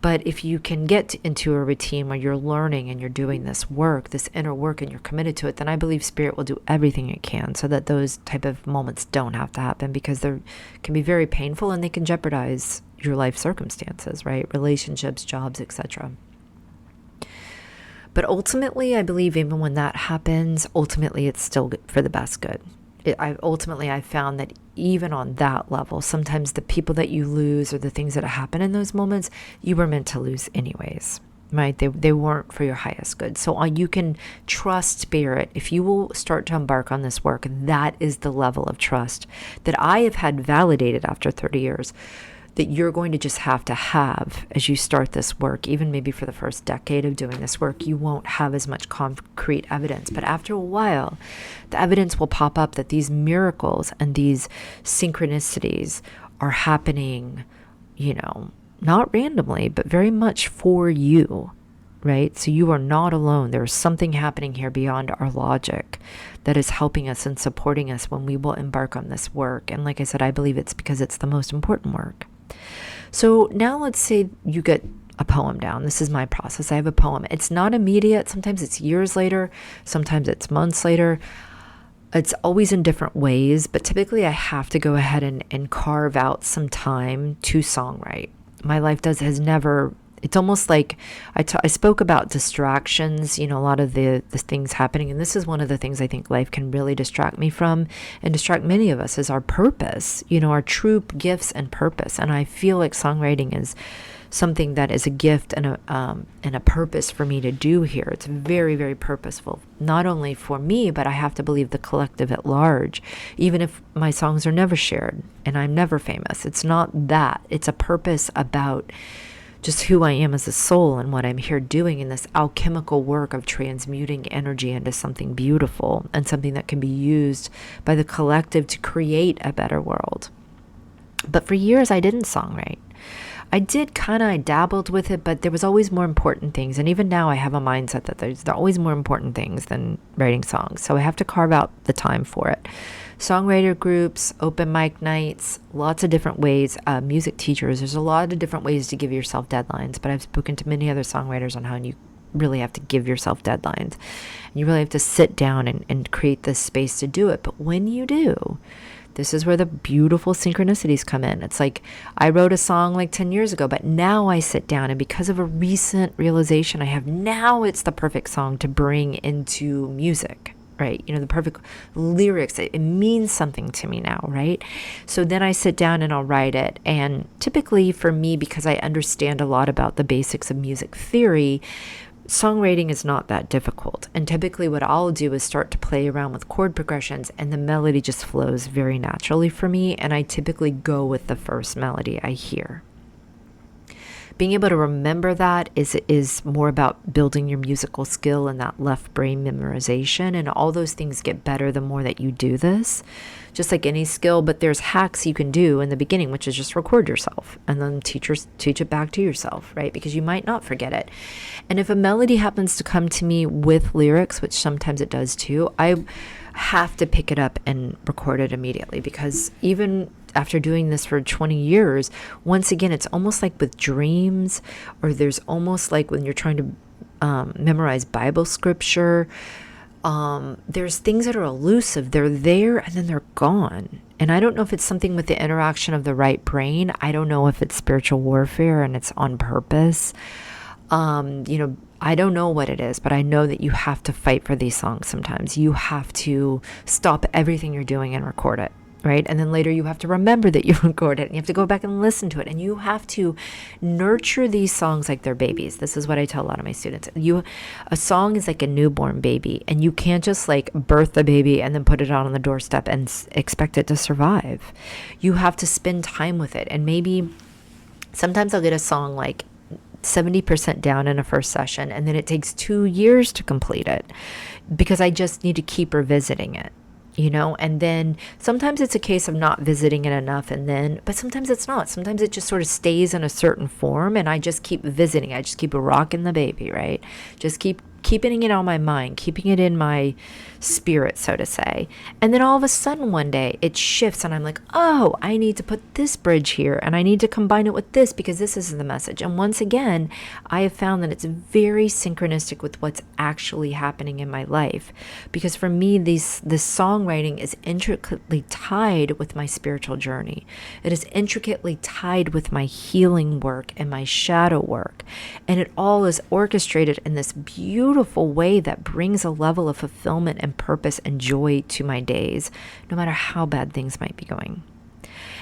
But if you can get into a routine where you're learning and you're doing this work, this inner work, and you're committed to it, then I believe Spirit will do everything it can so that those type of moments don't have to happen, because they can be very painful and they can jeopardize your life circumstances, right? Relationships, jobs, etc. But ultimately, I believe even when that happens, ultimately it's still for the best good. I found that even on that level, sometimes the people that you lose or the things that happen in those moments, you were meant to lose anyways, right? They weren't for your highest good. So you can trust Spirit. If you will start to embark on this work, that is the level of trust that I have had validated after 30 years, that you're going to just have to have as you start this work. Even maybe for the first decade of doing this work, you won't have as much concrete evidence. But after a while, the evidence will pop up that these miracles and these synchronicities are happening, not randomly, but very much for you, right? So you are not alone. There is something happening here beyond our logic that is helping us and supporting us when we will embark on this work. And like I said, I believe it's because it's the most important work. So now let's say you get a poem down. This is my process. I have a poem. It's not immediate. Sometimes it's years later. Sometimes it's months later. It's always in different ways, but typically I have to go ahead and carve out some time to songwrite. My life has never, it's almost like I spoke about distractions, a lot of the things happening. And this is one of the things I think life can really distract me from, and distract many of us, is our purpose, our true gifts and purpose. And I feel like songwriting is something that is a gift and a purpose for me to do here. It's very, very purposeful, not only for me, but I have to believe the collective at large, even if my songs are never shared and I'm never famous. It's not that. It's a purpose about just who I am as a soul and what I'm here doing in this alchemical work of transmuting energy into something beautiful and something that can be used by the collective to create a better world. But for years, I didn't songwrite. I dabbled with it, but there was always more important things. And even now I have a mindset that there are always more important things than writing songs. So I have to carve out the time for it. Songwriter groups, open mic nights, lots of different ways, music teachers. There's a lot of different ways to give yourself deadlines, but I've spoken to many other songwriters on how you really have to give yourself deadlines. And you really have to sit down and create this space to do it. But when you do, this is where the beautiful synchronicities come in. It's like I wrote a song like 10 years ago, but now I sit down, and because of a recent realization I have, now it's the perfect song to bring into music, right? The perfect lyrics. It means something to me now, right? So then I sit down and I'll write it. And typically for me, because I understand a lot about the basics of music theory, songwriting is not that difficult. And typically what I'll do is start to play around with chord progressions, and the melody just flows very naturally for me. And I typically go with the first melody I hear. Being able to remember that is more about building your musical skill and that left brain memorization. And all those things get better the more that you do this, just like any skill. But there's hacks you can do in the beginning, which is just record yourself and then teach it back to yourself, right? Because you might not forget it. And if a melody happens to come to me with lyrics, which sometimes it does too, I have to pick it up and record it immediately, because even after doing this for 20 years, once again, it's almost like with dreams, or there's almost like when you're trying to memorize Bible scripture, There's things that are elusive. They're there and then they're gone. And I don't know if it's something with the interaction of the right brain. I don't know if it's spiritual warfare and it's on purpose. I don't know what it is, but I know that you have to fight for these songs sometimes. You have to stop everything you're doing and record it, right? And then later you have to remember that you recorded it, and you have to go back and listen to it, and you have to nurture these songs like they're babies. This is what I tell a lot of my students. A song is like a newborn baby, and you can't just like birth the baby and then put it out on the doorstep and expect it to survive. You have to spend time with it, and maybe sometimes I'll get a song like 70% down in a first session, and then it takes 2 years to complete it because I just need to keep revisiting it, and then sometimes it's a case of not visiting it enough, but sometimes it's not. Sometimes it just sort of stays in a certain form, and I just keep visiting. I just keep rocking the baby, right? Just keeping it on my mind, keeping it in my spirit, so to say. And then all of a sudden one day it shifts, and I'm like, oh, I need to put this bridge here, and I need to combine it with this because this is the message. And once again, I have found that it's very synchronistic with what's actually happening in my life, because for me, this songwriting is intricately tied with my spiritual journey. It is intricately tied with my healing work and my shadow work, and it all is orchestrated in this beautiful way that brings a level of fulfillment and purpose and joy to my days, no matter how bad things might be going.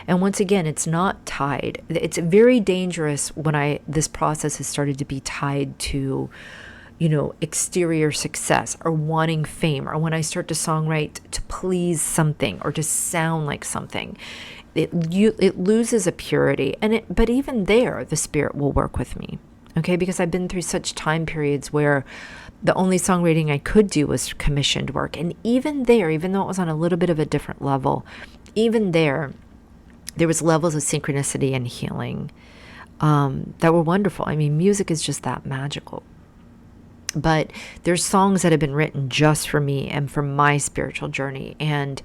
And once again, it's not tied. It's very dangerous when this process has started to be tied to, exterior success or wanting fame, or when I start to songwrite to please something or to sound like something. It loses a purity, but even there, the spirit will work with me. Okay, because I've been through such time periods where the only songwriting I could do was commissioned work. And even there, even though it was on a little bit of a different level, even there was levels of synchronicity and healing that were wonderful. I mean, music is just that magical. But there's songs that have been written just for me and for my spiritual journey, and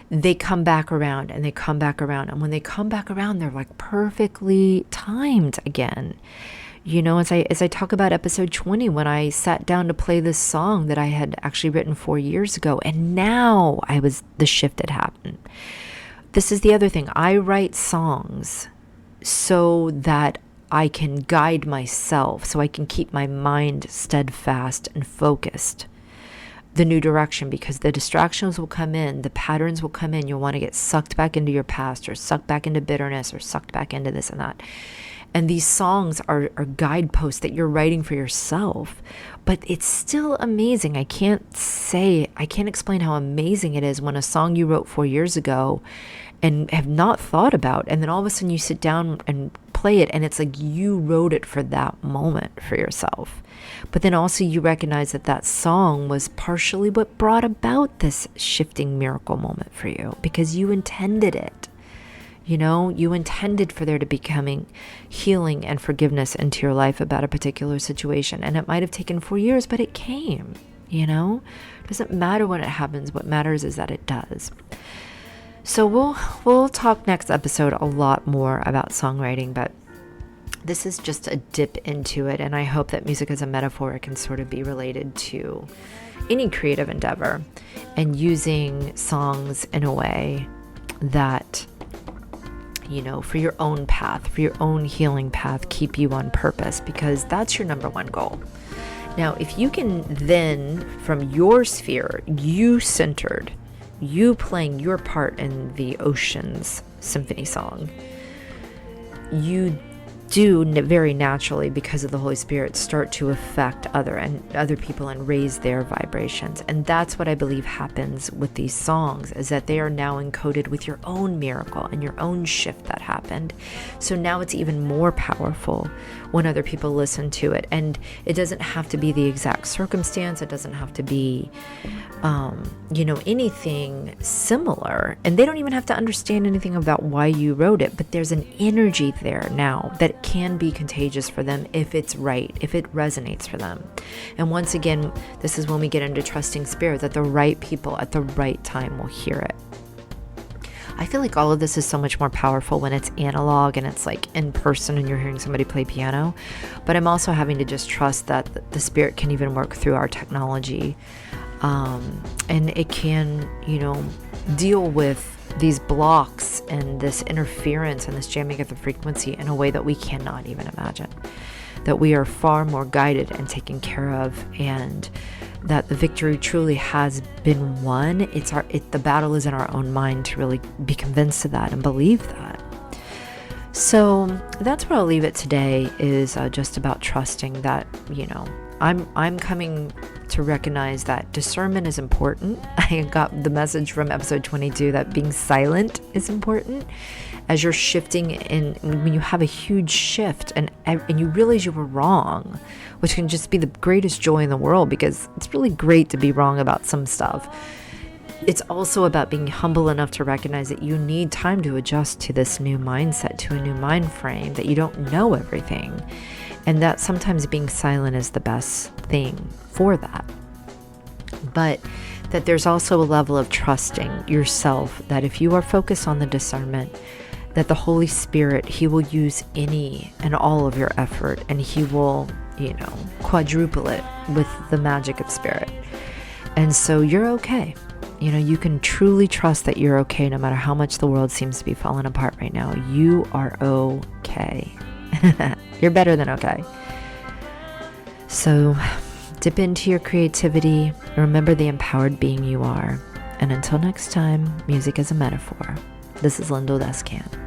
they come back around and they come back around. And when they come back around, they're like perfectly timed again. As I talk about episode 20, when I sat down to play this song that I had actually written 4 years ago, and now the shift had happened. This is the other thing. I write songs so that I can guide myself, so I can keep my mind steadfast and focused. The new direction, because the distractions will come in, the patterns will come in. You'll want to get sucked back into your past, or sucked back into bitterness, or sucked back into this and that. And these songs are guideposts that you're writing for yourself. But it's still amazing. I can't explain how amazing it is when a song you wrote 4 years ago and have not thought about, and then all of a sudden you sit down and play it, and it's like you wrote it for that moment for yourself. But then also you recognize that song was partially what brought about this shifting miracle moment for you, because you intended it. You intended for there to be coming healing and forgiveness into your life about a particular situation. And it might have taken 4 years, but it came, It doesn't matter when it happens. What matters is that it does. So we'll talk next episode a lot more about songwriting, but this is just a dip into it. And I hope that music as a metaphor can sort of be related to any creative endeavor, and using songs in a way that, for your own path, for your own healing path, keep you on purpose, because that's your number one goal. Now, if you can then, from your sphere, you centered, you playing your part in the Oceans Symphony song, you do very naturally, because of the Holy Spirit, start to affect other people and raise their vibrations. And that's what I believe happens with these songs, is that they are now encoded with your own miracle and your own shift that happened. So now it's even more powerful when other people listen to it. And it doesn't have to be the exact circumstance. It doesn't have to be, anything similar. And they don't even have to understand anything about why you wrote it. But there's an energy there now that can be contagious for them if it's right, if it resonates for them. And once again, this is when we get into trusting spirit, that the right people at the right time will hear it. I feel like all of this is so much more powerful when it's analog and it's like in person and you're hearing somebody play piano. But I'm also having to just trust that the spirit can even work through our technology And it can, deal with these blocks and this interference and this jamming of the frequency in a way that we cannot even imagine. That we are far more guided and taken care of, and that the victory truly has been won. The battle is in our own mind to really be convinced of that and believe that. So that's where I'll leave it today, is just about trusting that, I'm coming to recognize that discernment is important. I got the message from episode 22 that being silent is important as you're shifting in, when you have a huge shift and you realize you were wrong, which can just be the greatest joy in the world, because it's really great to be wrong about some stuff. It's also about being humble enough to recognize that you need time to adjust to this new mindset, to a new mind frame, that you don't know everything, and that sometimes being silent is the best thing for that. But that there's also a level of trusting yourself, that if you are focused on the discernment, that the Holy Spirit, He will use any and all of your effort, and He will, quadruple it with the magic of Spirit. And so you're okay. You can truly trust that you're okay no matter how much the world seems to be falling apart right now. You are okay. You're better than okay. So dip into your creativity. Remember the empowered being you are. And until next time, music is a metaphor. This is Lindo Descan.